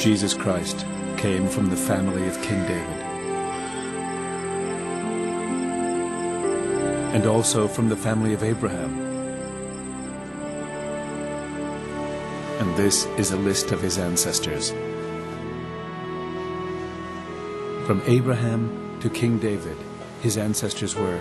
Jesus Christ came from the family of King David, and also from the family of Abraham. And this is a list of his ancestors. From Abraham to King David, his ancestors were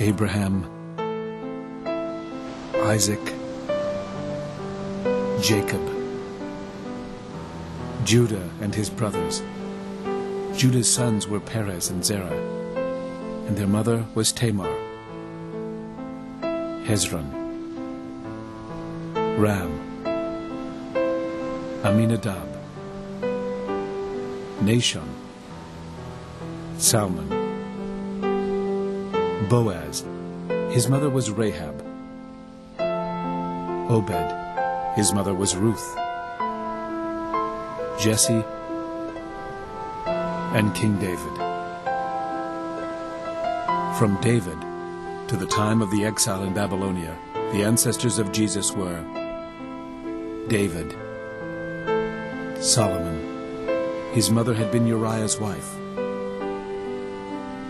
Abraham, Isaac, Jacob, Judah and his brothers. Judah's sons were Perez and Zerah, and their mother was Tamar. Hezron, Ram, Aminadab, Nahshon, Salmon, Boaz, his mother was Rahab. Obed, his mother was Ruth. Jesse, and King David. From David to the time of the exile in Babylonia, the ancestors of Jesus were David, Solomon. His mother had been Uriah's wife.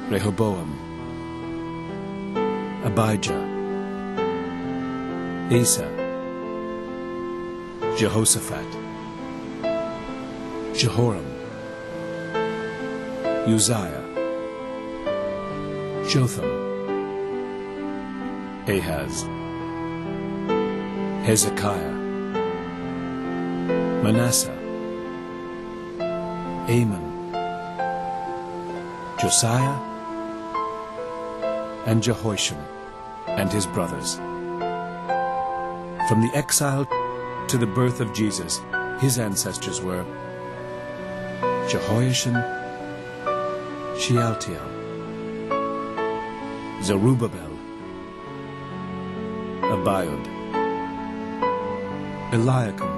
Rehoboam, Abijah, Asa, Jehoshaphat, Jehoram, Uzziah, Jotham, Ahaz, Hezekiah, Manasseh, Amon, Josiah, and Jehoiashim and his brothers. From the exile to the birth of Jesus, his ancestors were Jehoiachin, Shealtiel, Zerubbabel, Abiud, Eliakim,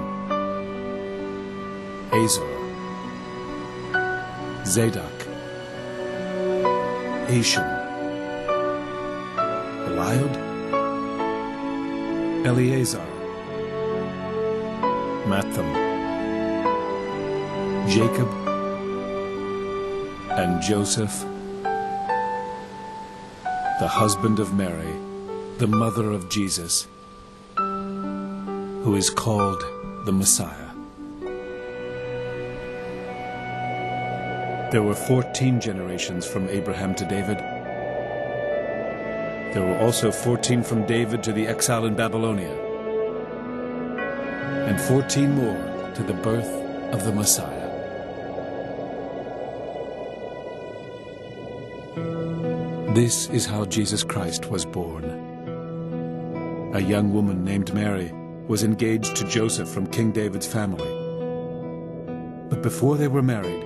Azor, Zadok, Ashum, Eliud, Eleazar, Matthan, Jacob, and Joseph, the husband of Mary, the mother of Jesus, who is called the Messiah. There were 14 generations from Abraham to David. There were also 14 from David to the exile in Babylonia, and 14 more to the birth of the Messiah. This is how Jesus Christ was born. A young woman named Mary was engaged to Joseph from King David's family. But before they were married,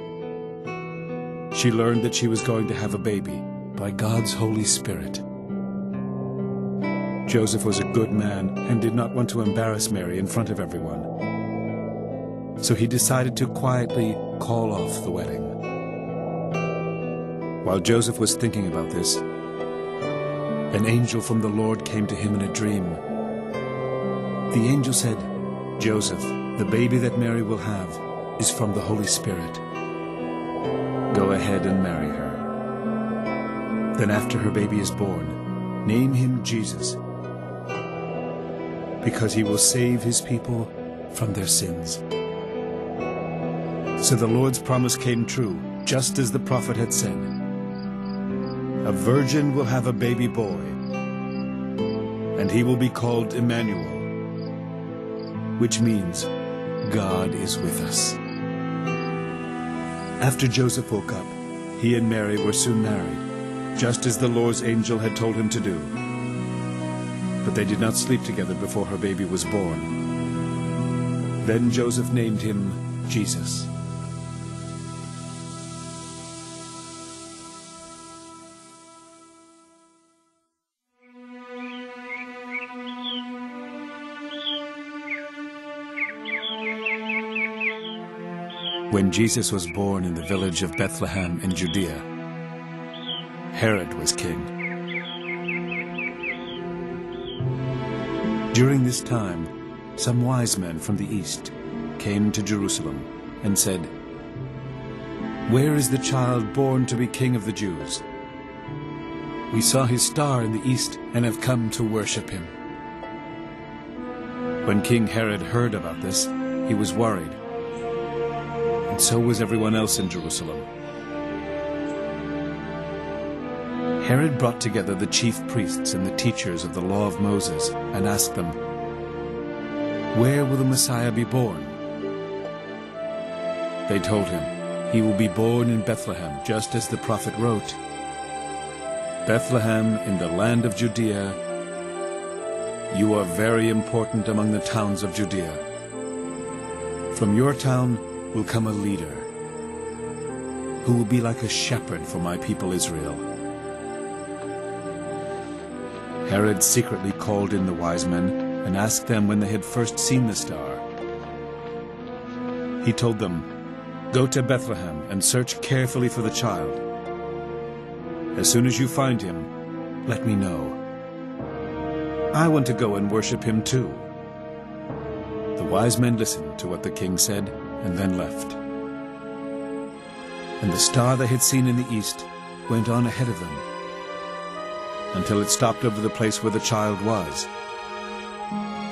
she learned that she was going to have a baby by God's Holy Spirit. Joseph was a good man and did not want to embarrass Mary in front of everyone. So he decided to quietly call off the wedding. While Joseph was thinking about this, an angel from the Lord came to him in a dream. The angel said, "Joseph, the baby that Mary will have is from the Holy Spirit. Go ahead and marry her. Then after her baby is born, name him Jesus, because he will save his people from their sins." So the Lord's promise came true, just as the prophet had said. A virgin will have a baby boy, and he will be called Emmanuel, which means God is with us. After Joseph woke up, he and Mary were soon married, just as the Lord's angel had told him to do. But they did not sleep together before her baby was born. Then Joseph named him Jesus. When Jesus was born in the village of Bethlehem in Judea, Herod was king. During this time, some wise men from the east came to Jerusalem and said, "Where is the child born to be King of the Jews? We saw his star in the east and have come to worship him." When King Herod heard about this, he was worried, and so was everyone else in Jerusalem. Herod brought together the chief priests and the teachers of the law of Moses and asked them, "Where will the Messiah be born?" They told him, "He will be born in Bethlehem, just as the prophet wrote. Bethlehem in the land of Judea, you are very important among the towns of Judea. From your town will come a leader who will be like a shepherd for my people Israel." Herod secretly called in the wise men and asked them when they had first seen the star. He told them, "Go to Bethlehem and search carefully for the child. As soon as you find him, let me know. I want to go and worship him too." The wise men listened to what the king said and then left. And the star they had seen in the east went on ahead of them until it stopped over the place where the child was.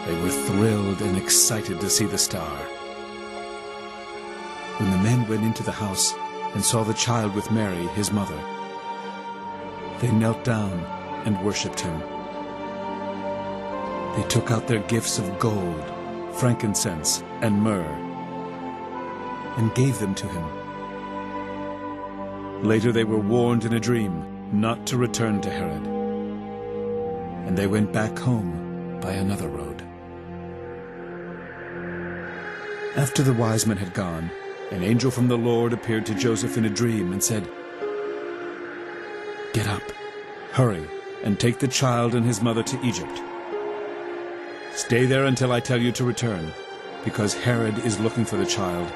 They were thrilled and excited to see the star. When the men went into the house and saw the child with Mary, his mother, they knelt down and worshipped him. They took out their gifts of gold, frankincense, and myrrh, and gave them to him. Later they were warned in a dream not to return to Herod, and they went back home by another road. After the wise men had gone, an angel from the Lord appeared to Joseph in a dream and said, "Get up, hurry, and take the child and his mother to Egypt. Stay there until I tell you to return, because Herod is looking for the child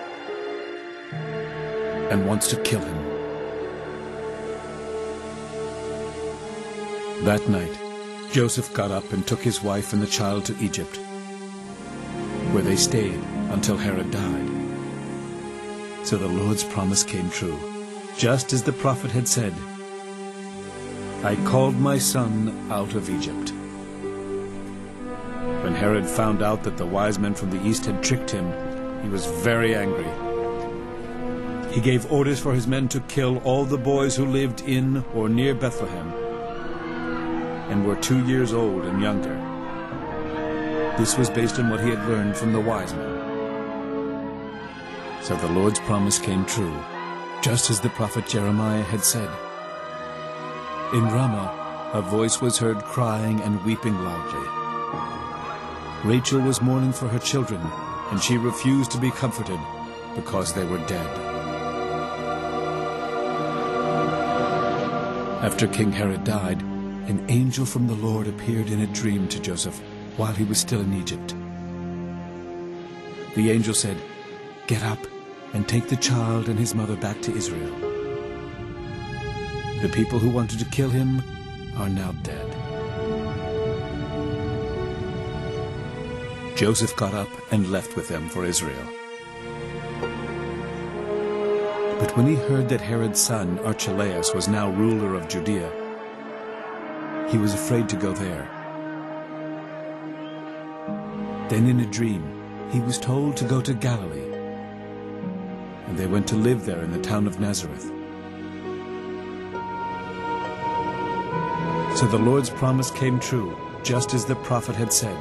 and wants to kill him." That night, Joseph got up and took his wife and the child to Egypt, where they stayed until Herod died. So the Lord's promise came true, just as the prophet had said, "I called my son out of Egypt." When Herod found out that the wise men from the east had tricked him, he was very angry. He gave orders for his men to kill all the boys who lived in or near Bethlehem and were 2 years old and younger. This was based on what he had learned from the wise men. So the Lord's promise came true, just as the prophet Jeremiah had said. In Ramah, a voice was heard crying and weeping loudly. Rachel was mourning for her children, and she refused to be comforted because they were dead. After King Herod died, an angel from the Lord appeared in a dream to Joseph while he was still in Egypt. The angel said, "Get up and take the child and his mother back to Israel. The people who wanted to kill him are now dead." Joseph got up and left with them for Israel. But when he heard that Herod's son Archelaus was now ruler of Judea, he was afraid to go there. Then in a dream, he was told to go to Galilee, and they went to live there in the town of Nazareth. So the Lord's promise came true, just as the prophet had said.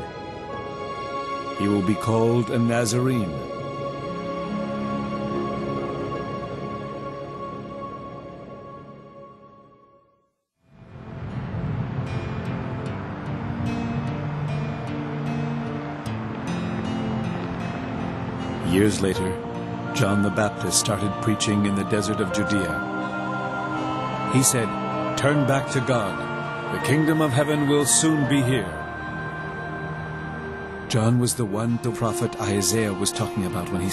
He will be called a Nazarene. Years later, John the Baptist started preaching in the desert of Judea. He said, "Turn back to God. The kingdom of heaven will soon be here." John was the one the prophet Isaiah was talking about when he